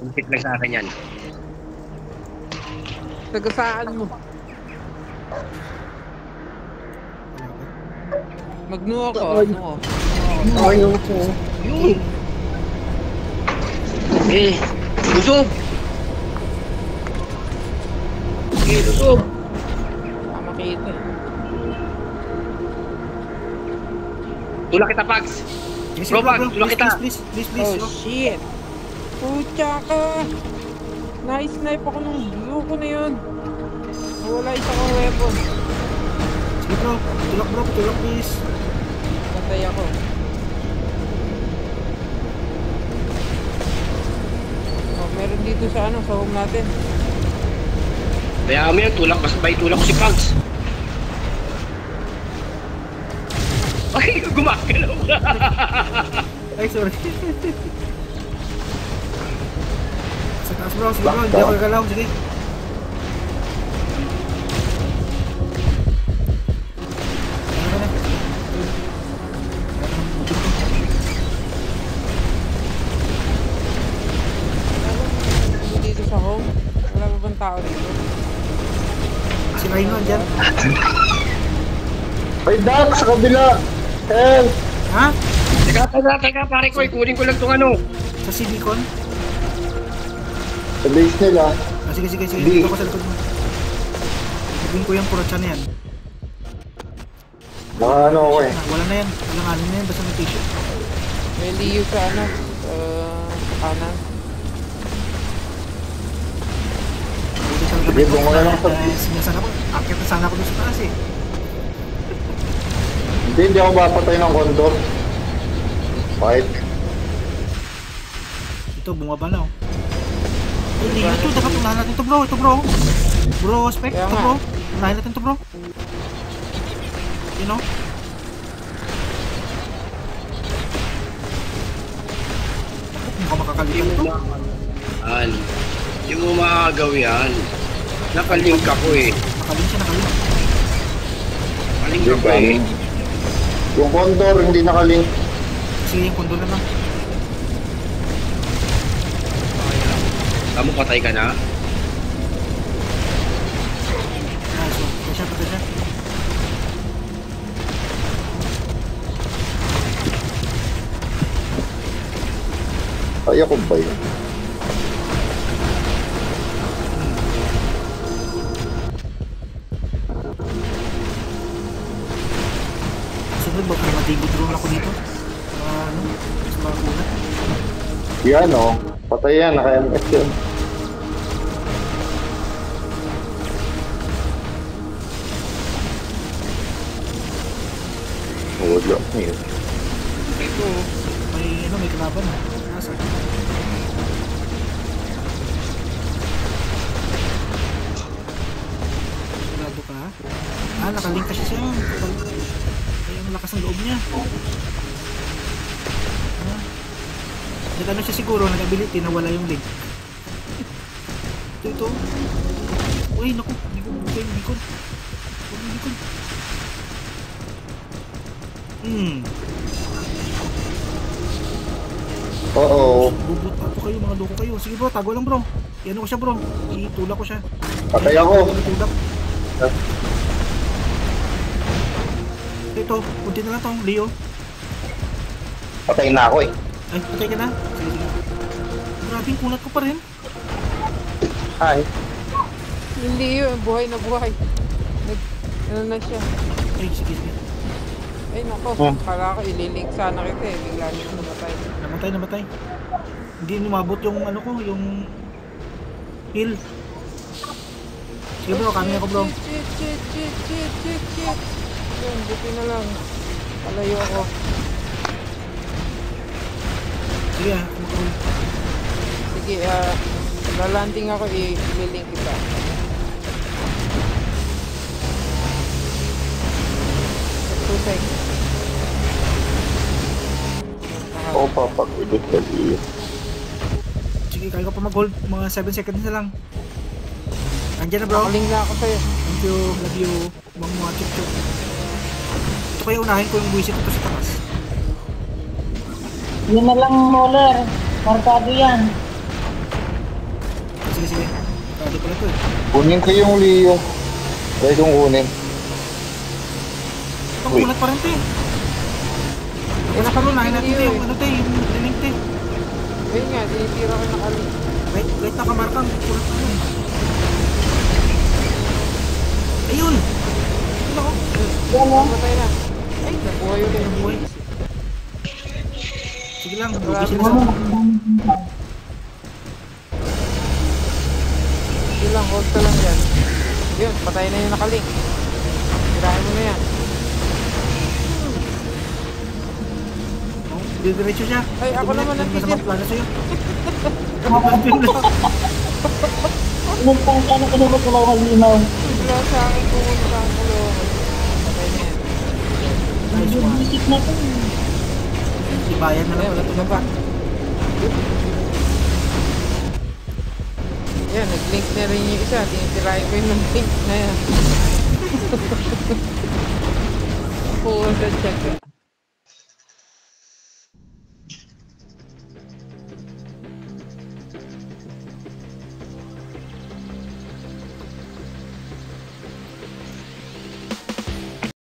Kumpit lang sa akin yan. Tagasaan mo. Magnuha ko, ano ko. Ayaw ko. Yun! Lusog! Lusog! Makita eh. Tulak kita, Pags! Bro, Pags, tulak kita! Please. Oh shit! Pucha ka! Na-snipe ako nung blue ko na yun. Wala isa kong weapon. Sige bro, tulak please. Patay ako. Oh, meron dito sa ano, sa home natin. Kaya mo yan, tulak. Basta ba itulak ko si Pags? Ay, gumagalaw ka! Ay, sorry. Sa taas bro, sige bro, hindi ako gagalaw, sige. Dito sa home, wala pa bang tao dito? Si Rhino andyan. Ay, Doc, sa kabila! Help! Ha? Teka, pare ko, ikunin ko lang itong ano. Sa Civicon? Sa base nila. Sige. Di. Dito ko sa likod mo. Sabihin ko yung kurotsa na yan. Mga ano ako eh. Wala na yan. Walang alin na yan. Basta may tissue. May liyo sa ano, kanan. Sige, bungo na lang sa... Sinasan ako. Akit na sana ako doon sa taas eh. Hindi ako mapatay ng condor. Fight. Ito, bumaba na oh. Hindi ito, dapat unahin natin ito bro. Bro, spec, Kaya ito nga. bro. Unahin natin ito bro. You know? Mukhang makakalitan ito. Hindi mo makagaw yan. Nakalink ako eh. Nakalink siya. Nakalink ako eh. Yung condor hindi nakalink. Sige, yung kondo na lang. Tamo, patay ka na? Ah, so, patay siya. Ay, ako ba yun? Sunod, baka matigo drone ako dito. Ano? Mas makakulat. Yan o. Patay yan, naka-MS yun. Wala ko yun. Ito. May kalaban ha. Nasa. Sigurado ka ha? Ah, nakalink kasi siya. Ay, ang lakas ng loob niya. Ah. Nag-ano siya siguro, nag-ability na wala yung link. Ito. Uy, naku. Hindi ko bukay yung beacon. Oo. Bubut pa po kayo, mga loko kayo. Sige bro, tago lang bro. Iano ko siya bro. Itulak ko siya. Patay ako. Itulak. Ito, kunti na lang tong Leo. Patay na ako eh. Ay, patay ka na. Sige. Grabe, kunat ko pa rin. Ay. Hindi yun, buhay na buhay. Ano na siya. Ay, sige. Ay nako, kala ko ililink sana kita eh. Bigla niyo namatay. Namatay. Hindi lumabot yung ano ko, yung heal. Sige bro, kami ako bro. Shit. Yun, buti na lang. Palayo ako. Sige ah, kumakroll. Sige, lalanding ako, ililink kita. Tusek. Oo, papag-ibig sa iyo. Sige, kaya ko pa mag-hold. Mga 7 seconds na lang. Andiyan na bro. Nakaling na ako sa'yo. Thank you, love you. Mga chuk-chuk. Ito kaya unahin ko yung buwisit ito sa taas. Yun na lang, Moller. Markado yan. sige. Tado pala to eh. Kunin ko yung Leo. Try kong kunin. Pagkulat pa rin te. Ako na karoon, nahin natin te. Yung ano te, yung link te. Ayun nga, tinitira ko nakali. Wait na kamarkang. Kulat pa rin. Ayun! Ayun ako. Patay na. Ay, nabuhay ulit. Nabuhay. Sige lang, bugisin na sa... Sige lang, hold ka lang dyan. Yun, patay na yung nakalink. Tirahin mo na yan. Didiretso siya. Ay, ako naman ang Masama titir. plano sa'yo. Anong pang ano ko naman wala kalinaw? Wala sa akin pumunta ang kulungan. Patay na yan. Nice one. Ibayan na lang Ayun, pala ito. ito pa. Yan, nag-link na rin yung isa. Tinitirahin ko yung link na yan. Oo, sa check.